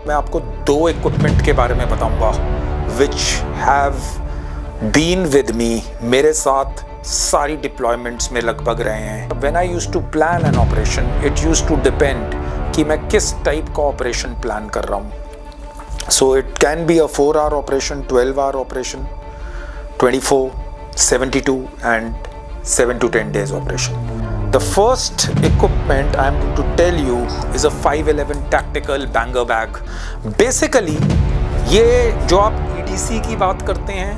मैं आपको दो इक्विपमेंट के बारे में बताऊंगा which have been with me, मेरे साथ सारी डिप्लॉयमेंट्स में लगभग रहे हैं। When I used to plan an operation, it used to depend कि मैं किस टाइप का ऑपरेशन प्लान कर रहा हूँ। So it can be a 4 hour operation, 12 hour operation, 24, 72 and 7 to 10 days operation. The first equipment I am going to tell you is a 511 tactical banger bag. Basically ये जो आप EDC की बात करते हैं,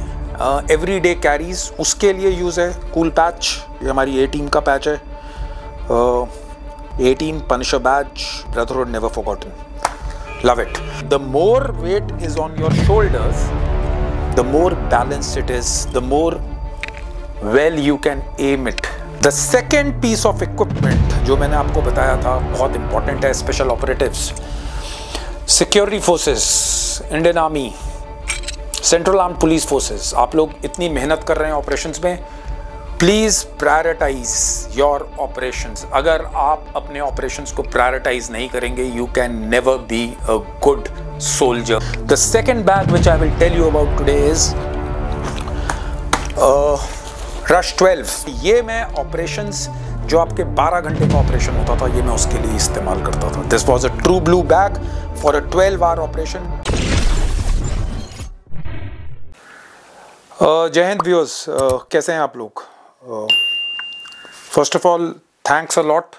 everyday carries, उसके लिए use है। कूल पैच, ये हमारी A टीम का पैच है। 18 Punisher badge, brotherhood never forgotten. Love it. The more weight is on your shoulders, the more balanced it is, the more well you can aim it. The second piece of equipment जो मैंने आपको बताया था बहुत important है, special operatives, security forces, Indian army, central armed police forces, आप लोग इतनी मेहनत कर रहे हैं ऑपरेशंस में, प्लीज़ प्रायोरिटाइज योर ऑपरेशंस। अगर आप अपने ऑपरेशंस को प्रायोरिटाइज नहीं करेंगे, you can never be a good soldier. The second bag which I will tell you about today is rush 12। ये मैं ऑपरेशंस जो आपके 12 घंटे का ऑपरेशन होता था, ये मैं उसके लिए इस्तेमाल करता था। This was a true blue bag for a 12 hour operation. जय हिंद व्यूअर्स, कैसे हैं आप लोग? First of all thanks a lot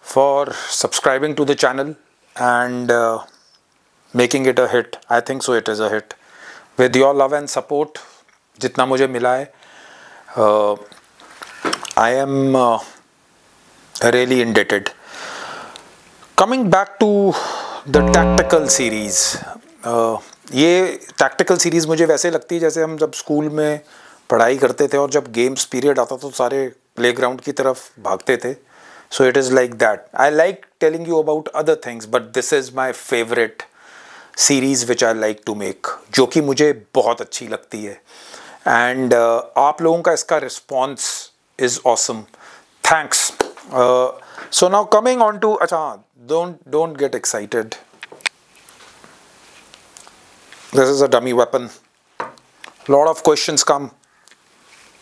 for subscribing to the channel and making it a hit. I think so it is a hit with your love and support. जितना मुझे मिला है, I am really indebted. Coming back to the tactical series, ये tactical series मुझे वैसे लगती है जैसे हम जब स्कूल में पढ़ाई करते थे और जब गेम्स पीरियड आता तो सारे प्लेग्राउंड की तरफ भागते थे। So it is like that. I like telling you about other things, but this is my favorite series which I like to make, जो कि मुझे बहुत अच्छी लगती है। एंड आप लोगों का इसका response is awesome, thanks. So now coming on to, अच्छा don't get excited, this is a dummy weapon. Lot of questions come,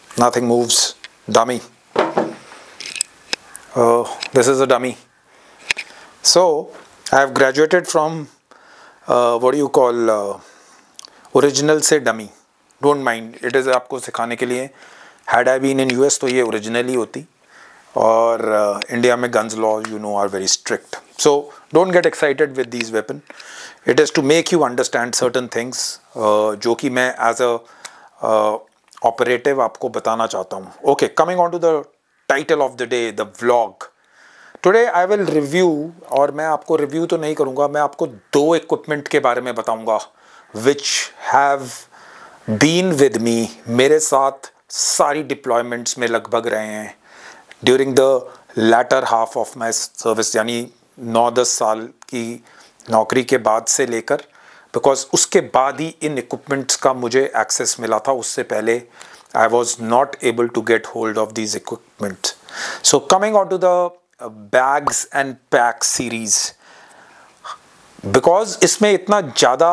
nothing moves, dummy. This is a dummy. So I have graduated from what do you call original से dummy. Don't mind, it is आपको सिखाने के लिए। Had I been in US तो ये originally होती, और India में guns law you know are very strict. So don't get excited with these weapon. It is to make you understand certain things जो कि मैं एज अ ऑपरेटिव आपको बताना चाहता हूँ। Okay, coming on to the title of the day, the vlog. Today I will review, और मैं आपको रिव्यू तो नहीं करूँगा, मैं आपको दो इक्विपमेंट के बारे में बताऊँगा which have been with me, मेरे साथ सारी डिप्लॉयमेंट्स में लगभग रहे हैं during the latter half of my service, यानी 9-10 साल की नौकरी के बाद से लेकर, बिकॉज उसके बाद ही इन इक्विपमेंट्स का मुझे एक्सेस मिला था। उससे पहले I was not able to get hold of these equipments. So coming on to the bags and pack series, because इसमें इतना ज़्यादा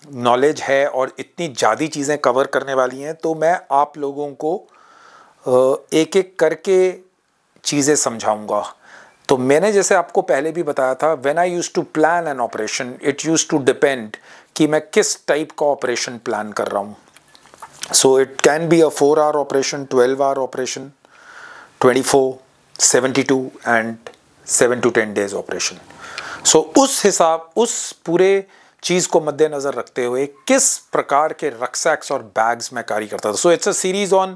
नॉलेज है और इतनी ज़्यादा चीज़ें कवर करने वाली हैं, तो मैं आप लोगों को एक एक करके चीज़ें समझाऊंगा। तो मैंने जैसे आपको पहले भी बताया था, when I used to plan an operation, it used to depend कि मैं किस टाइप का ऑपरेशन प्लान कर रहा हूँ। So it can be a 4 hour operation, 12 hour operation, 24, 72 and 7 to 10 days operation. सो उस हिसाब, उस पूरे चीज़ को मद्देनज़र रखते हुए किस प्रकार के रक्सैक्स और बैग्स में कैरी करता था। So it's a series on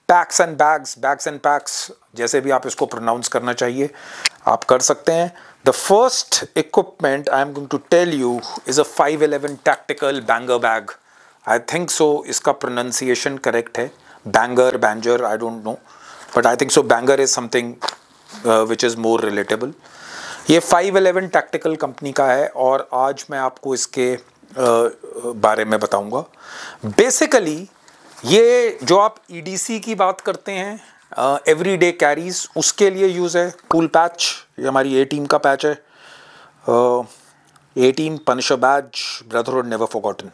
packs and bags, bags and PACS, जैसे भी आप इसको प्रोनाउंस करना चाहिए आप कर सकते हैं। The first equipment I am going to tell you is a 511 tactical banger bag. I think so इसका प्रोनाउंसिएशन करेक्ट है, banger, banger, I don't know, but I think so banger is something which is more relatable. ये 511 tactical company का है और आज मैं आपको इसके बारे में बताऊंगा। बेसिकली ये जो आप EDC की बात करते हैं, एवरीडे कैरीज, उसके लिए यूज़ है। कूल पैच, ये हमारी A टीम का पैच है। 18 Punisher badge, Brotherhood never forgotten,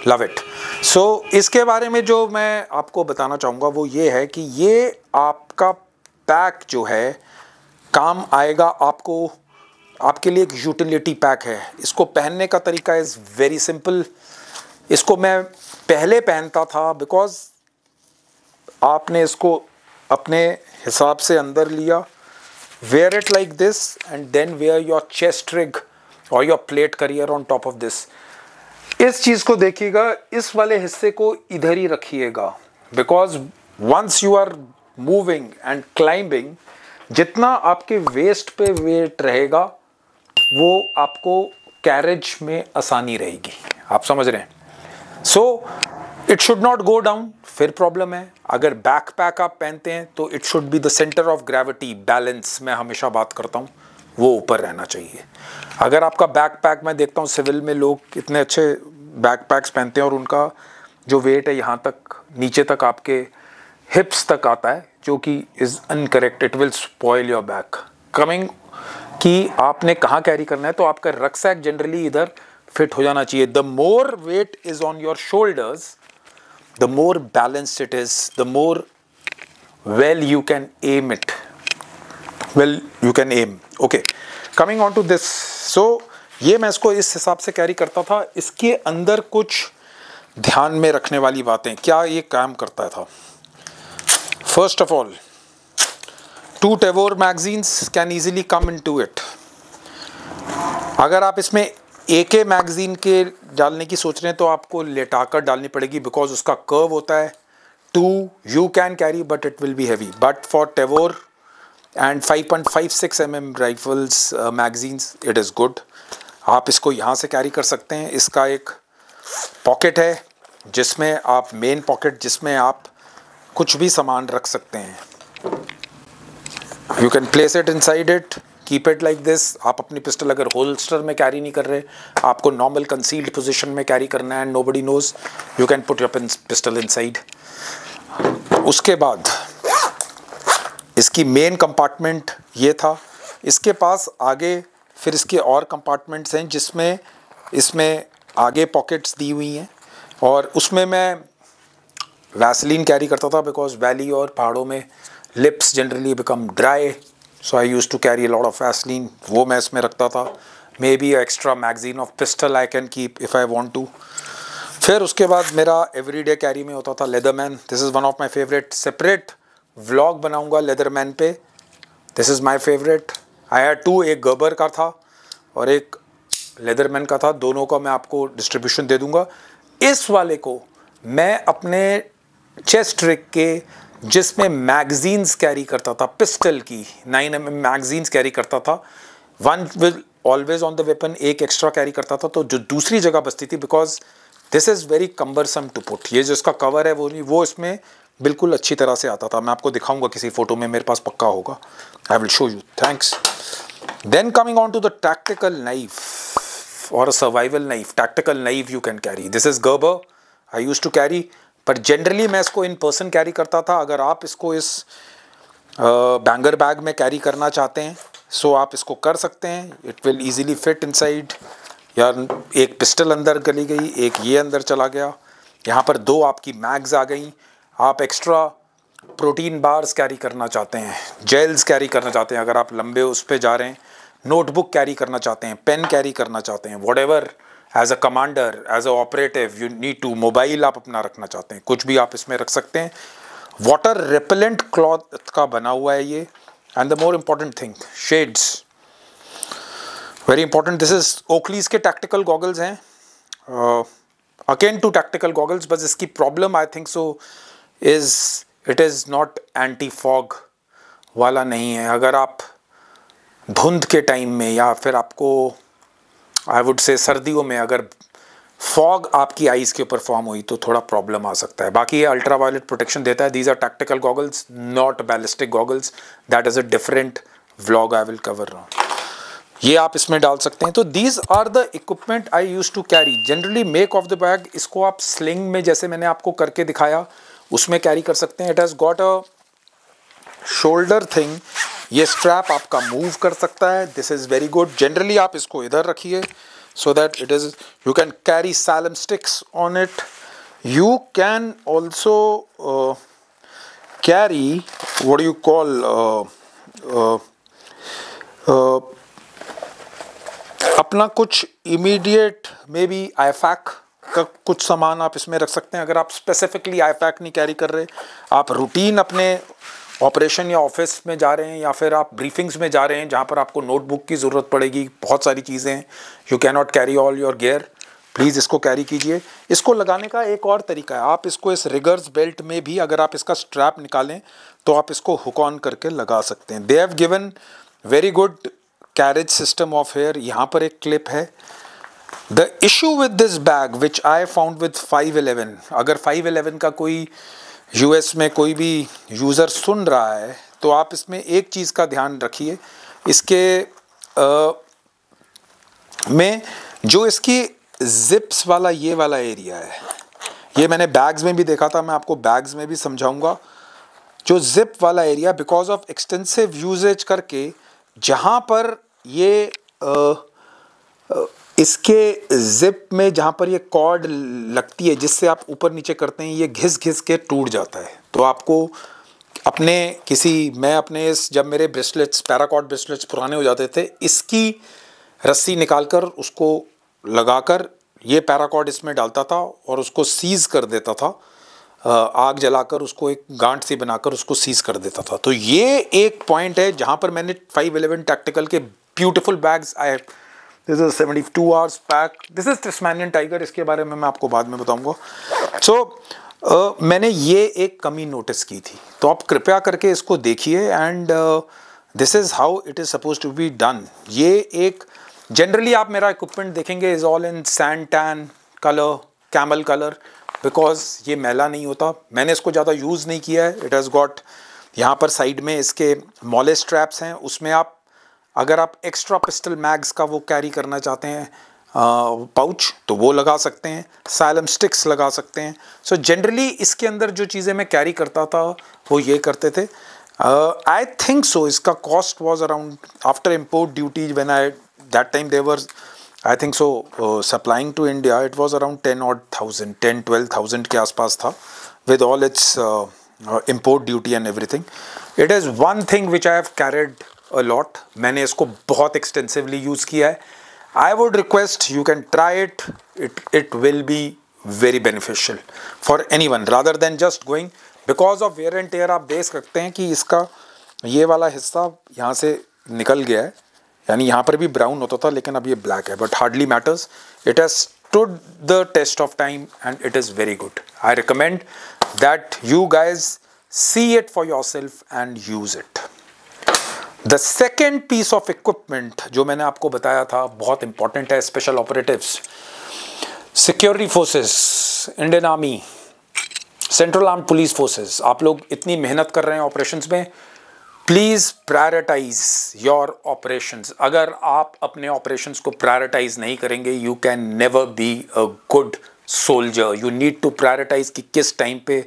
love it. So इसके बारे में जो मैं आपको बताना चाहूँगा वो ये है कि ये आपका पैक जो है काम आएगा आपको, आपके लिए एक यूटिलिटी पैक है। इसको पहनने का तरीका इज़ वेरी सिंपल। इसको मैं पहले पहनता था बिकॉज आपने इसको अपने हिसाब से अंदर लिया, wear it like this and then wear your chest rig और your plate carrier on top of this. इस चीज़ को देखिएगा, इस वाले हिस्से को इधर ही रखिएगा because once you are moving and climbing, जितना आपके वेस्ट पे वेट रहेगा वो आपको कैरेज में आसानी रहेगी। आप समझ रहे हैं? So it should not go down, फिर प्रॉब्लम है। अगर बैकपैक आप पहनते हैं तो it should be the centre of gravity, balance मैं हमेशा बात करता हूँ, वो ऊपर रहना चाहिए। अगर आपका बैकपैक, मैं देखता हूँ सिविल में लोग इतने अच्छे बैकपैक्स पहनते हैं और उनका जो वेट है यहाँ तक नीचे तक आपके हिप्स तक आता है, जो कि is incorrect, it will spoil your back. Coming कि आपने कहाँ कैरी करना है, तो आपका रक्सैक जनरली इधर फिट हो जाना चाहिए। The more weight is on your shoulders, the more balanced it is, the more well you can aim it. Well, you can aim. Okay, coming on to this. So ये मैं इसको इस हिसाब से कैरी करता था। इसके अंदर कुछ ध्यान में रखने वाली बातें, क्या ये काम करता था? First of all, 2 Tavor magazines can easily come into it. अगर आप इसमें AK मैगजीन के डालने की सोच रहे हैं तो आपको लेटाकर डालनी पड़ेगी बिकॉज उसका कर्व होता है। 2 you can carry but it will be heavy, but for टेवोर and 5.56 mm rifles magazines it is good. आप इसको यहाँ से कैरी कर सकते हैं। इसका एक पॉकेट है जिसमें आप, मेन पॉकेट जिसमें आप कुछ भी सामान रख सकते हैं। You can place it inside it, keep it like this. आप अपनी पिस्टल अगर होल्स्टर में कैरी नहीं कर रहे, आपको नॉर्मल कंसील्ड पोजीशन में कैरी करना है and nobody knows, you can put your pistol inside. उसके बाद इसकी मेन कंपार्टमेंट ये था। इसके पास आगे फिर इसके और कंपार्टमेंट्स हैं जिसमें इसमें आगे पॉकेट्स दी हुई हैं और उसमें मैं वैसलीन कैरी करता था बिकॉज वैली और पहाड़ों में lips generally become dry, so I use to carry a lot of Vaseline, वो मैं इसमें रखता था। Maybe extra magazine of pistol I can keep if I want to. फिर उसके बाद मेरा एवरीडे कैरी में होता था Leatherman. This is one of my favourite. Separate vlog बनाऊंगा लेदरमैन पे, this is my favourite. I had 2, एक गर्बर का था और एक लेदरमैन का था, दोनों का मैं आपको डिस्ट्रीब्यूशन दे दूंगा। इस वाले को मैं अपने चेस्ट रिग के, जिसमें मैगजीन्स कैरी करता था, पिस्टल की 9 mm मैगजीन्स कैरी करता था, 1 will always on the weapon, एक एक्स्ट्रा कैरी करता था तो जो दूसरी जगह बचती थी, because this is very cumbersome to put. ये जो इसका कवर है वो इसमें बिल्कुल अच्छी तरह से आता था। मैं आपको दिखाऊंगा किसी फोटो में, मेरे पास पक्का होगा, I will show you. Thanks. Then coming on to the tactical knife और survival knife. Tactical knife you can carry, this is Gerber I use to carry, पर जनरली मैं इसको इन पर्सन कैरी करता था। अगर आप इसको इस बैंगर बैग में कैरी करना चाहते हैं सो आप इसको कर सकते हैं, it will easily fit inside. यार एक पिस्टल अंदर गली गई, एक ये अंदर चला गया, यहाँ पर 2 आपकी मैग्स आ गई। आप एक्स्ट्रा प्रोटीन बार्स कैरी करना चाहते हैं, जेल्स कैरी करना चाहते हैं, अगर आप लंबे उस पर जा रहे हैं, नोटबुक कैरी करना चाहते हैं, पेन कैरी करना चाहते हैं, whatever as a commander, as a operative you need to, mobile आप अपना रखना चाहते हैं, कुछ भी आप इसमें रख सकते हैं। वाटर रिपेलेंट क्लॉथ का बना हुआ है ये। And the more important thing, shades, very important. This is Oakleys के टैक्टिकल गॉगल्स हैं, अकेन टू टैक्टिकल गॉगल्स, बस इसकी problem I think so is it is not anti fog वाला नहीं है। अगर आप धुंध के टाइम में या फिर आपको आई वुड से सर्दियों में अगर फॉग आपकी आईज़ के ऊपर फॉर्म हुई तो थोड़ा प्रॉब्लम आ सकता है। बाकी ये अल्ट्रा वायलेट प्रोटेक्शन देता है। These are tactical goggles, not ballistic goggles, that is a different vlog I will cover now. ये आप इसमें डाल सकते हैं। तो these are the equipment I use to carry. Generally make of the bag, इसको आप स्लिंग में जैसे मैंने आपको करके दिखाया उसमें कैरी कर सकते हैं। It has got a shoulder thing ये स्ट्रैप आपका मूव कर सकता है, this is very good. Generally आप इसको इधर रखिए so that it is, you can carry salem sticks on it. You can also carry what do you call अपना कुछ immediate maybe IFAC का कुछ सामान आप इसमें रख सकते हैं। अगर आप स्पेसिफिकली IFAC नहीं कैरी कर रहे, आप रूटीन अपने ऑपरेशन या ऑफिस में जा रहे हैं या फिर आप ब्रीफिंग्स में जा रहे हैं जहाँ पर आपको नोटबुक की ज़रूरत पड़ेगी, बहुत सारी चीज़ें हैं, you can not carry all your gear, please इसको कैरी कीजिए। इसको लगाने का एक और तरीका है, आप इसको इस रिगर्स बेल्ट में भी अगर आप इसका स्ट्रैप निकालें तो आप इसको हुक ऑन करके लगा सकते हैं। They have given very good carriage system of here. यहाँ पर एक क्लिप है। The issue with this bag which I found with 511, अगर 511 का कोई यूएस में कोई भी यूज़र सुन रहा है तो आप इसमें एक चीज़ का ध्यान रखिए, इसके में जो इसकी जिप्स वाला ये वाला एरिया है, ये मैंने बैग्स में भी देखा था, मैं आपको बैग्स में भी समझाऊंगा। जो जिप वाला area because of extensive usage करके जहाँ पर ये इसके जिप में जहाँ पर ये कॉर्ड लगती है जिससे आप ऊपर नीचे करते हैं, ये घिस घिस के टूट जाता है। तो आपको अपने मैं अपने जब मेरे ब्रेसलेट्स पैराकॉर्ड ब्रेसलेट्स पुराने हो जाते थे, इसकी रस्सी निकालकर उसको लगाकर ये पैराकॉर्ड इसमें डालता था और उसको सीज कर देता था, आग जलाकर उसको एक गांठ सी बनाकर उसको सीज कर देता था। तो ये एक पॉइंट है जहाँ पर मैंने 511 टैक्टिकल के ब्यूटीफुल बैग्स आए। This is 72 hours pack, this is Tasmanian tiger, इसके बारे में मैं आपको बाद में बताऊंगा। सो मैंने ये एक कमी नोटिस की थी, तो आप कृपया करके इसको देखिए and this is how it is suppose to be done. ये एक जनरली आप मेरा इक्विपमेंट देखेंगे is all in sand tan colour, camel colour, because ये मैला नहीं होता। मैंने इसको ज़्यादा यूज़ नहीं किया है। इट हैज़ गॉट यहाँ पर साइड में इसके मॉले स्ट्रैप्स हैं, उसमें आप अगर आप एक्स्ट्रा पिस्टल मैग्स का वो कैरी करना चाहते हैं पाउच तो वो लगा सकते हैं, साइलम स्टिक्स लगा सकते हैं। सो जनरली इसके अंदर जो चीज़ें मैं कैरी करता था वो ये करते थे। आई थिंक सो इसका cost was around after import duty when I that time they were I think so supplying to India, it was around 10,000-12,000 के आसपास था with all its import duty and everything. It is one thing which I have carried a lot, मैंने इसको बहुत extensively use किया है। I would request you can try it. It will be very beneficial for anyone rather than just going because of wear and tear। आप देख सकते हैं कि इसका ये वाला हिस्सा यहाँ से निकल गया है, यानी यहाँ पर भी ब्राउन होता था लेकिन अब ये ब्लैक है, but hardly matters. It has stood the test of time and it is very good. I recommend that you guys see it for yourself and use it. The second piece of equipment जो मैंने आपको बताया था बहुत important है, special operatives, security forces, Indian army, central armed police forces, आप लोग इतनी मेहनत कर रहे हैं ऑपरेशंस में, प्लीज़ प्रायोरिटाइज योर ऑपरेशंस। अगर आप अपने ऑपरेशंस को प्रायोरिटाइज नहीं करेंगे, you can never be a good soldier. You need to prioritise कि किस टाइम पे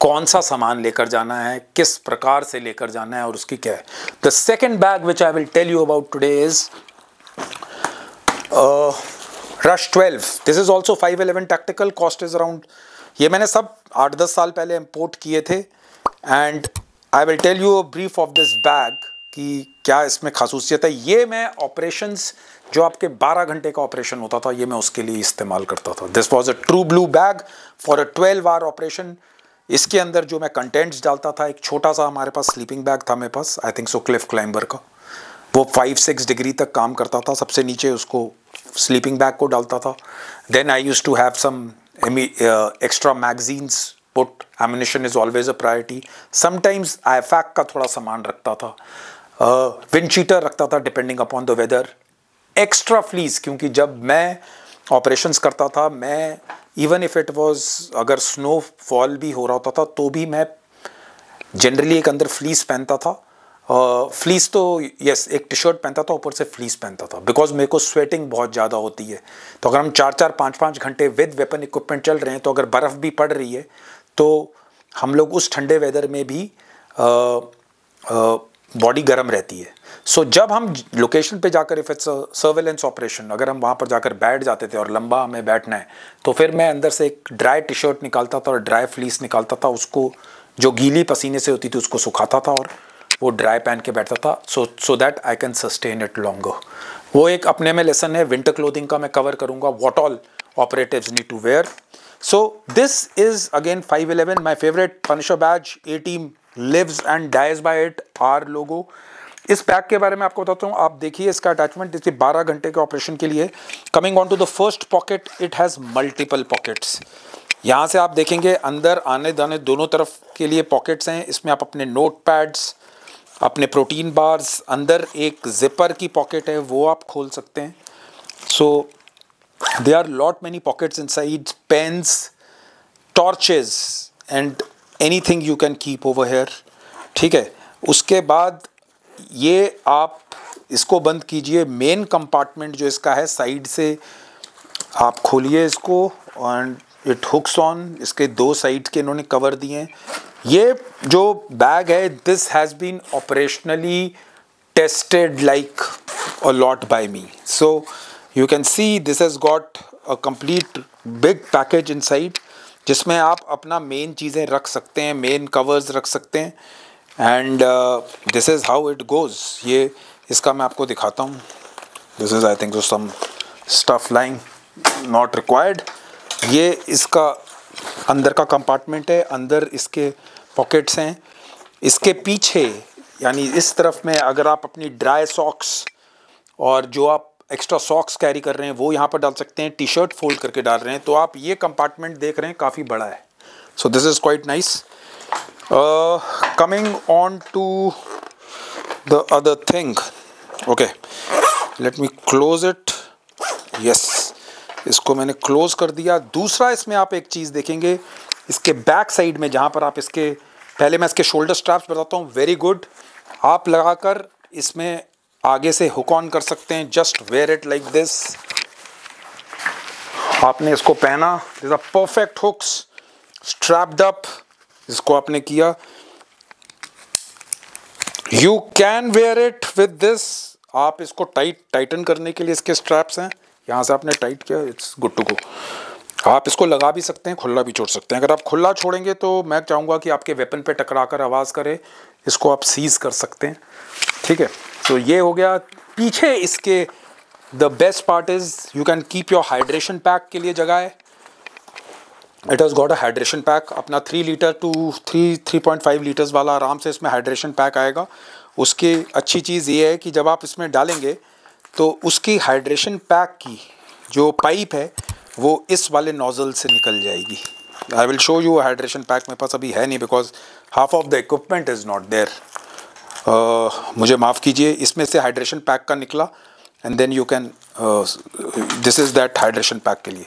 कौन सा सामान लेकर जाना है, किस प्रकार से लेकर जाना है और उसकी क्या है। The second bag which I will tell you about today is rush 12। This is also 511 tactical, cost is around, ये मैंने सब 8-10 साल पहले इम्पोर्ट किए थे and I will tell you a brief of this bag कि क्या इसमें खासूसियत है। ये मैं ऑपरेशंस जो आपके 12 घंटे का ऑपरेशन होता था ये मैं उसके लिए इस्तेमाल करता था। This was a true blue bag for a 12 hour operation. इसके अंदर जो मैं कंटेंट्स डालता था, एक छोटा सा हमारे पास स्लीपिंग बैग था मेरे पास, I think so cliff climber का, वो 5-6 डिग्री तक काम करता था। सबसे नीचे उसको स्लीपिंग बैग को डालता था। Then I used to have some extra magazines put, ammunition is always a priority. Sometimes IFAC का थोड़ा सामान रखता था, विंड चीटर रखता था depending upon the weather, extra fleece, क्योंकि जब मैं ऑपरेशंस करता था, मैं इवन इफ इट वाज अगर स्नोफॉल भी हो रहा होता था तो भी मैं जनरली एक अंदर फ्लीस पहनता था। फ्लीस तो यस, एक टी शर्ट पहनता था, ऊपर से फ्लीस पहनता था, बिकॉज मेरे को स्वेटिंग बहुत ज़्यादा होती है। तो अगर हम 4-4, 5-5 घंटे विद वेपन इक्विपमेंट चल रहे हैं तो अगर बर्फ़ भी पड़ रही है तो हम लोग उस ठंडे वेदर में भी बॉडी गर्म रहती है। सो जब हम लोकेशन पे जाकर, इफ इट्स सर्वेलेंस ऑपरेशन, अगर हम वहाँ पर जाकर बैठ जाते थे और लंबा हमें बैठना है, तो फिर मैं अंदर से एक ड्राई टी शर्ट निकालता था और ड्राई फ्लीस निकालता था, उसको जो गीली पसीने से होती थी उसको सुखाता था और वो ड्राई पहन के बैठता था, so that I can sustain it longer. वो एक अपने में लेसन है। विंटर क्लोथिंग का मैं कवर करूँगा, what all operatives need to wear. So this is again 511, my favourite punisher badge. A team lives and dies by it, our logo. इस bag के बारे में आपको बताता हूँ, आप देखिए इसका अटैचमेंट, इसके 12 घंटे के ऑपरेशन के लिए। Coming on to the first pocket, it has multiple pockets. यहाँ से आप देखेंगे अंदर आने दाने दोनों तरफ के लिए पॉकेट्स हैं। इसमें आप अपने नोट पैड्स, अपने प्रोटीन बार्स, अंदर एक जिपर की पॉकेट है वो आप खोल सकते हैं। सो there are lot many pockets inside, pens, torches and anything you can keep over here, ठीक है। उसके बाद ये आप इसको बंद कीजिए। मेन कंपार्टमेंट जो इसका है, साइड से आप खोलिए इसको एंड इट हुक्स ऑन। इसके 2 साइड के इन्होंने कवर दिए हैं। ये जो बैग है, this has been operationally tested like a lot by me. So you can see this has got a complete big package inside, जिसमें आप अपना मेन चीज़ें रख सकते हैं, मेन कवर्स रख सकते हैं। And this is how it goes. ये इसका मैं आपको दिखाता हूँ। This is I think some stuff lying not required. ये इसका अंदर का कंपार्टमेंट है, अंदर इसके पॉकेट्स हैं। इसके पीछे यानी इस तरफ में अगर आप अपनी ड्राई सॉक्स और जो आप एक्स्ट्रा सॉक्स कैरी कर रहे हैं वो यहाँ पर डाल सकते हैं। टी शर्ट फोल्ड करके डाल रहे हैं तो आप ये कंपार्टमेंट देख रहे हैं, काफ़ी बड़ा है। So this is quite nice. Coming on to the other thing, okay, let me close it. Yes, इसको मैंने क्लोज कर दिया। दूसरा, इसमें आप एक चीज़ देखेंगे, इसके बैक साइड में जहाँ पर आप इसके, पहले मैं इसके शोल्डर स्ट्रैप्स बताता हूँ। वेरी गुड, आप लगाकर इसमें आगे से हुक ऑन कर सकते हैं। Just wear it like this. आपने इसको पहना, this are perfect hooks, strapped up. इसको आपने किया, you can wear it with this. आप इसको टाइटन करने के लिए इसके स्ट्रैप्स हैं, यहाँ से आपने टाइट किया, इट्स गुड टू गो। आप इसको लगा भी सकते हैं, खुला भी छोड़ सकते हैं। अगर आप खुला छोड़ेंगे तो मैं चाहूँगा कि आपके वेपन पे टकरा कर आवाज़ करे, इसको आप सीज कर सकते हैं, ठीक है। तो ये हो गया। पीछे इसके the best part is you can keep your hydration pack के लिए जगह है। It has got a hydration pack, अपना 3 लीटर टू 3.5 लीटर्स वाला आराम से इसमें हाइड्रेशन पैक आएगा। उसकी अच्छी चीज़ ये है कि जब आप इसमें डालेंगे तो उसकी हाइड्रेशन पैक की जो पाइप है वो इस वाले नोज़ल से निकल जाएगी। I will show you hydration pack, मेरे पास अभी है नहीं because half of the equipment is not there. मुझे माफ़ कीजिए, इसमें से हाइड्रेशन पैक का निकला and then you can, this is that hydration pack के लिए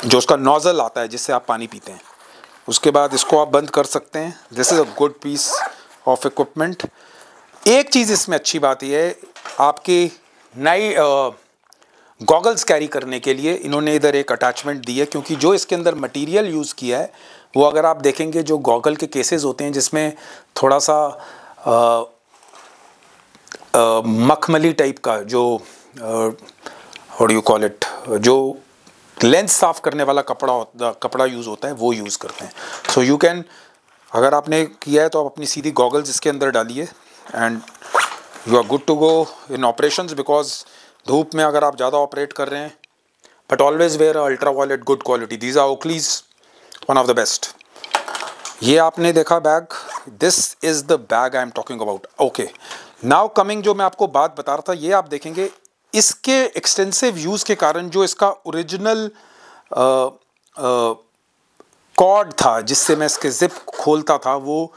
जो उसका नोज़ल आता है जिससे आप पानी पीते हैं। उसके बाद इसको आप बंद कर सकते हैं। This is a good piece of equipment. एक चीज़ इसमें अच्छी बात यह है, आपकी नई गॉगल्स कैरी करने के लिए इन्होंने इधर एक अटैचमेंट दी है, क्योंकि जो इसके अंदर मटेरियल यूज़ किया है वो अगर आप देखेंगे जो गॉगल के केसेस होते हैं जिसमें थोड़ा सा मखमली टाइप का जो how do you call it, जो लेंस साफ़ करने वाला कपड़ा यूज़ होता है वो यूज़ करते हैं। सो यू कैन, अगर आपने किया है तो आप अपनी सीधी गॉगल्स इसके अंदर डालिए and you are good to go in operations. Because धूप में अगर आप ज़्यादा ऑपरेट कर रहे हैं, but always wear ultra violet good quality. These are Oakleys, one of the best. ये आपने देखा bag, this is the bag I am talking about. Okay, now coming, जो मैं आपको बात बता रहा था, ये आप देखेंगे इसके एक्सटेंसिव यूज़ के कारण जो इसका ओरिजिनल कॉर्ड था जिससे मैं इसके जिप खोलता था वो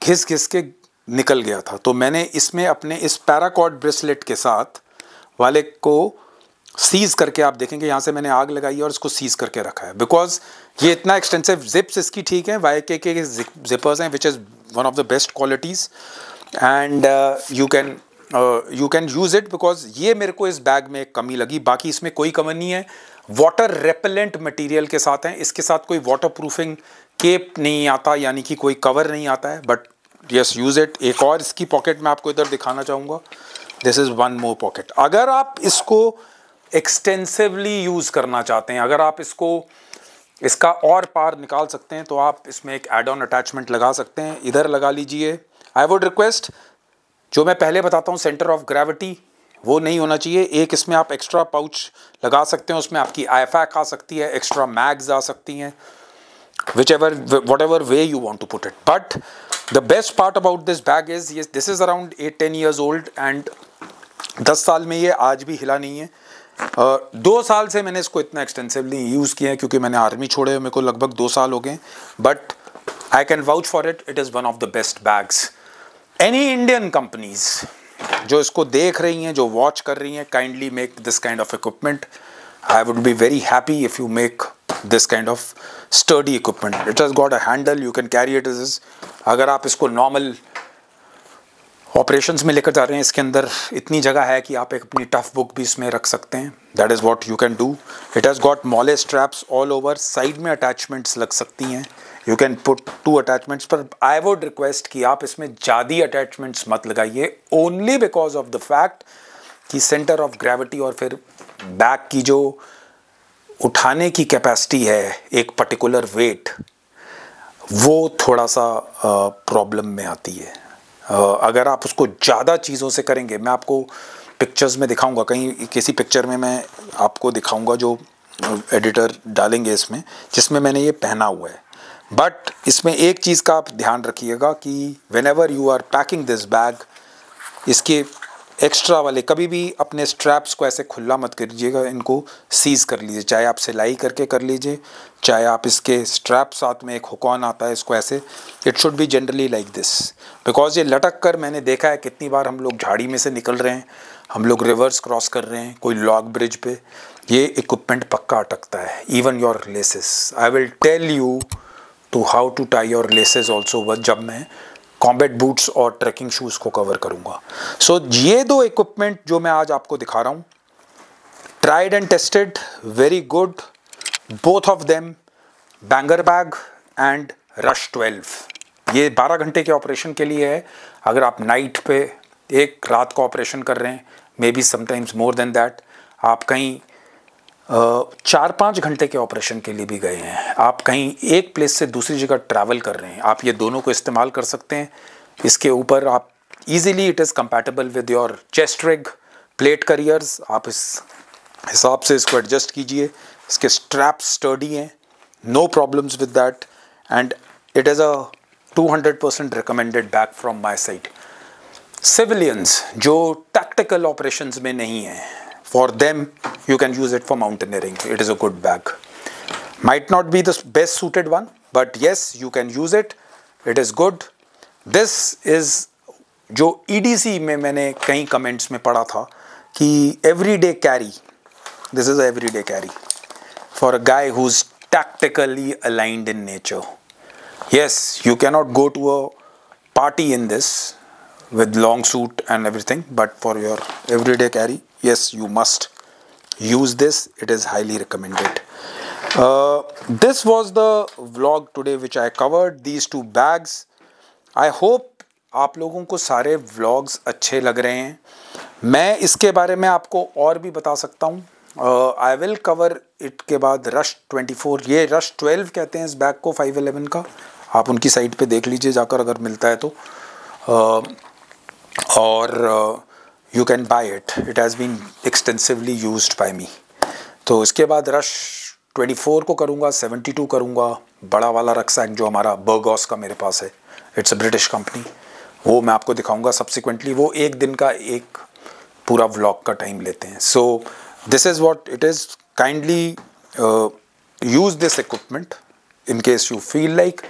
घिस घिस के निकल गया था। तो मैंने इसमें अपने इस पैराकॉर्ड ब्रेसलेट के साथ वाले को सीज़ करके, आप देखेंगे यहाँ से मैंने आग लगाई है और इसको सीज़ करके रखा है। बिकॉज ये इतना एक्सटेंसिव, जिप्स इसकी ठीक है, YK के जिपर्स हैं which is one of the best qualities and you can use it. Because ये मेरे को इस बैग में कमी लगी, बाकी इसमें कोई कमी नहीं है। वाटर रेपेलेंट मटेरियल के साथ हैं, इसके साथ कोई वाटर प्रूफिंग केप नहीं आता, यानी कि कोई कवर नहीं आता है, बट यस यूज़ इट। एक और इसकी पॉकेट मैं आपको इधर दिखाना चाहूँगा, this is one more pocket. अगर आप इसको एक्सटेंसिवली यूज़ करना चाहते हैं, अगर आप इसका और पार निकाल सकते हैं तो आप इसमें एक एड ऑन अटैचमेंट लगा सकते हैं, इधर लगा लीजिए। आई वुड रिक्वेस्ट, जो मैं पहले बताता हूँ सेंटर ऑफ ग्रेविटी वो नहीं होना चाहिए। एक इसमें आप एक्स्ट्रा पाउच लगा सकते हैं, उसमें आपकी IFAC आ सकती है, एक्स्ट्रा मैग्स आ सकती हैं, whatever way you want to put it. But the best part about this bag is, yes, this is around 8-10 years old and 10 साल में ये आज भी हिला नहीं है। 2 साल से मैंने इसको इतना एक्सटेंसिवली यूज़ किया है क्योंकि मैंने आर्मी छोड़े, मेरे को लगभग 2 साल हो गए। But I can vouch for it, it is one of the best bags. Any Indian companies जो इसको देख रही हैं, जो वॉच कर रही हैं, kindly make this kind of equipment. I would be very happy if you make this kind of sturdy equipment. It has got a handle, you can carry it as is. अगर आप इसको normal operations में लेकर जा रहे हैं, इसके अंदर इतनी जगह है कि आप एक अपनी टफ बुक भी इसमें रख सकते हैं। That is what you can do. It has got molle straps all over. Side में attachments लग सकती हैं, you can put 2 attachments, पर I would request कि आप इसमें ज़्यादा attachments मत लगाइए, only because of the fact कि center of gravity और फिर बैग की जो उठाने की कैपेसिटी है एक पर्टिकुलर वेट, वो थोड़ा सा प्रॉब्लम में आती है। अगर आप उसको ज़्यादा चीज़ों से करेंगे, मैं आपको पिक्चर्स में दिखाऊंगा, कहीं किसी पिक्चर में मैं आपको दिखाऊंगा जो एडिटर डालेंगे इसमें, जिसमें मैंने ये पहना हुआ है। बट इसमें एक चीज़ का आप ध्यान रखिएगा कि whenever you are packing this bag, इसके एक्स्ट्रा वाले कभी भी अपने स्ट्रैप्स को ऐसे खुला मत करिएगा, इनको सीज कर लीजिए, चाहे आप सिलाई करके कर लीजिए, चाहे आप इसके स्ट्रैप साथ में एक हुक ऑन आता है, इसको ऐसे, it should be generally like this. Because ये लटक कर, मैंने देखा है कितनी बार हम लोग झाड़ी में से निकल रहे हैं, हम लोग रिवर्स क्रॉस कर रहे हैं, कोई लॉग ब्रिज पे, ये इक्विपमेंट पक्का अटकता है। Even your laces, I will tell you to how to tie your laces also जब मैं कॉम्बैट बूट्स और ट्रैकिंग शूज़ को कवर करूंगा। सो ये 2 इक्विपमेंट जो मैं आज आपको दिखा रहा हूँ, tried and tested, very good, both of them, banger bag and rush 12। ये 12 घंटे के ऑपरेशन के लिए है। अगर आप नाइट पे एक रात का ऑपरेशन कर रहे हैं, may be sometimes more than that, आप कहीं 4-5 घंटे के ऑपरेशन के लिए भी गए हैं, आप कहीं एक प्लेस से दूसरी जगह ट्रैवल कर रहे हैं, आप ये दोनों को इस्तेमाल कर सकते हैं। इसके ऊपर आप easily, it is compatible with your chest rig, plate carriers, आप इस हिसाब से इसको एडजस्ट कीजिए। इसके स्ट्रैप्स स्टर्डी हैं, no problems with that, and it is a 200% recommended bag from my side. Civilians जो टैक्टिकल ऑपरेशंस में नहीं हैं, for them you can use it for mountaineering. It is a good bag. Might not be the best suited one, but yes, you can use it. It is good. This is जो EDC में मैंने कई comments में पढ़ा था कि everyday carry. This is a everyday carry for a guy who's tactically aligned in nature. Yes, you cannot go to a party in this with long suit and everything, but for your everyday carry, yes, you must use this. It is highly recommended. This was the vlog today which I covered these 2 bags. I hope आप लोगों को सारे vlogs अच्छे लग रहे हैं। मैं इसके बारे में आपको और भी बता सकता हूँ। I will cover it के बाद रश 24, ये रश 12 कहते हैं इस बैग को, 511 का, आप उनकी साइट पे देख लीजिए जाकर अगर मिलता है तो, और you can buy it. It has been extensively used by me. तो इसके बाद रश 24 को करूँगा, 72 करूँगा, बड़ा वाला रक्सैक जो हमारा बर्गॉस का मेरे पास है, इट्स अ ब्रिटिश कंपनी, वो मैं आपको दिखाऊँगा सब्सिक्वेंटली। वो एक दिन का एक पूरा व्लॉग का टाइम लेते हैं। सो this is what it is. Kindly use this equipment in case you feel like.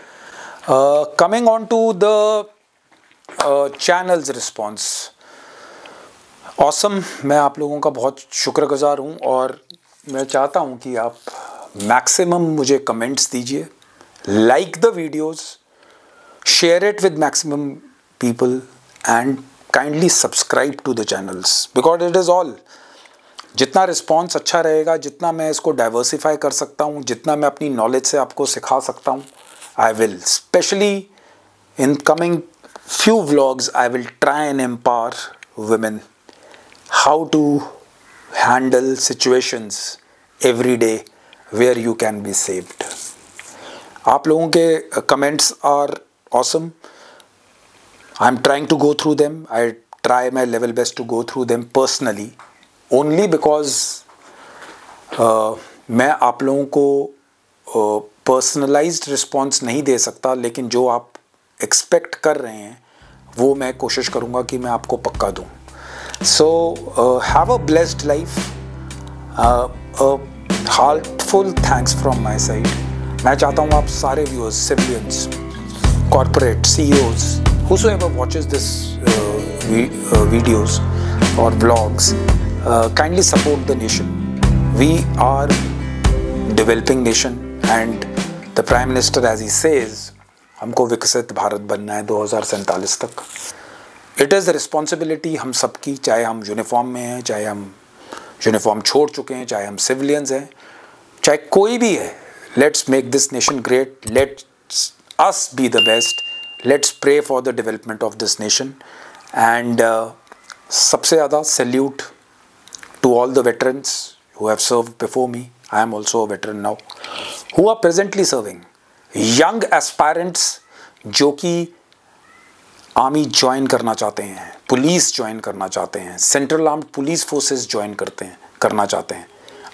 Coming on to the channel's response. Awesome, मैं आप लोगों का बहुत शुक्रगुजार हूँ और मैं चाहता हूँ कि आप मैक्सिमम मुझे कमेंट्स दीजिए, like the videos, share it with maximum people and kindly subscribe to the channels because it is all. जितना रिस्पॉन्स अच्छा रहेगा, जितना मैं इसको डाइवर्सिफाई कर सकता हूँ, जितना मैं अपनी नॉलेज से आपको सिखा सकता हूँ, I will, specially in coming few vlogs I will try and empower women how to handle situations every day where you can be saved. आप लोगों के comments are awesome. I'm trying to go through them. I try my level best to go through them personally, only because मैं आप लोगों को personalised response नहीं दे सकता, लेकिन जो आप एक्सपेक्ट कर रहे हैं वो मैं कोशिश करूँगा कि मैं आपको पक्का दूँ. So have a blessed life. Heartful thanks from my side. मैं चाहता हूँ आप सारे viewers, civilians, corporate CEOs, whosoever watches this videos or vlogs, kindly support the nation. We are developing nation and the Prime Minister, as he says, हमको विकसित भारत बनना है 2047 तक. इट इज़ द रिस्पॉन्सिबिलिटी हम सबकी, चाहे हम यूनिफॉर्म में हैं, चाहे हम यूनिफॉर्म छोड़ चुके हैं, चाहे हम सिविलियंस हैं, चाहे कोई भी है. Let's make this nation great. Let's us be the best. Let's pray for the development of this nation. And सबसे ज़्यादा salute to all the veterans who have served before me. I am also a veteran now, who are presently serving. Young aspirants जो कि army join करना चाहते हैं, police join करना चाहते हैं, central armed police forces join करना चाहते हैं,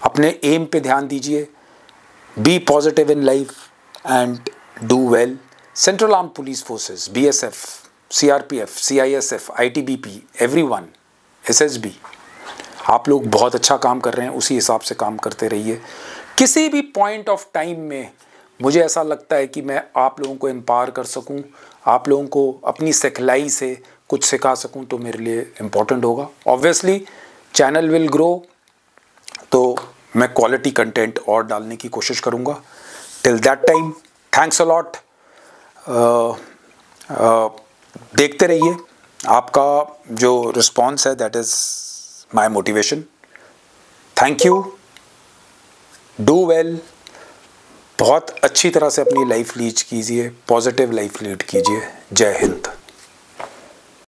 अपने एम पे ध्यान दीजिए. Be positive in life and do well. Central armed police forces, BSF, CRPF, CISF, ITBP, everyone, SSB, आप लोग बहुत अच्छा काम कर रहे हैं. उसी हिसाब से काम करते रहिए. किसी भी पॉइंट ऑफ टाइम में मुझे ऐसा लगता है कि मैं आप लोगों को एम्पावर कर सकूं, आप लोगों को अपनी सिखलाई से कुछ सिखा सकूं, तो मेरे लिए इम्पोर्टेंट होगा. ऑब्वियसली चैनल विल ग्रो, तो मैं क्वालिटी कंटेंट और डालने की कोशिश करूंगा. Till that time, thanks a lot. देखते रहिए. आपका जो रिस्पॉन्स है, that is my motivation. Thank you. Do well. बहुत अच्छी तरह से अपनी लाइफ लीड कीजिए, पॉजिटिव लाइफ लीड कीजिए. जय हिंद.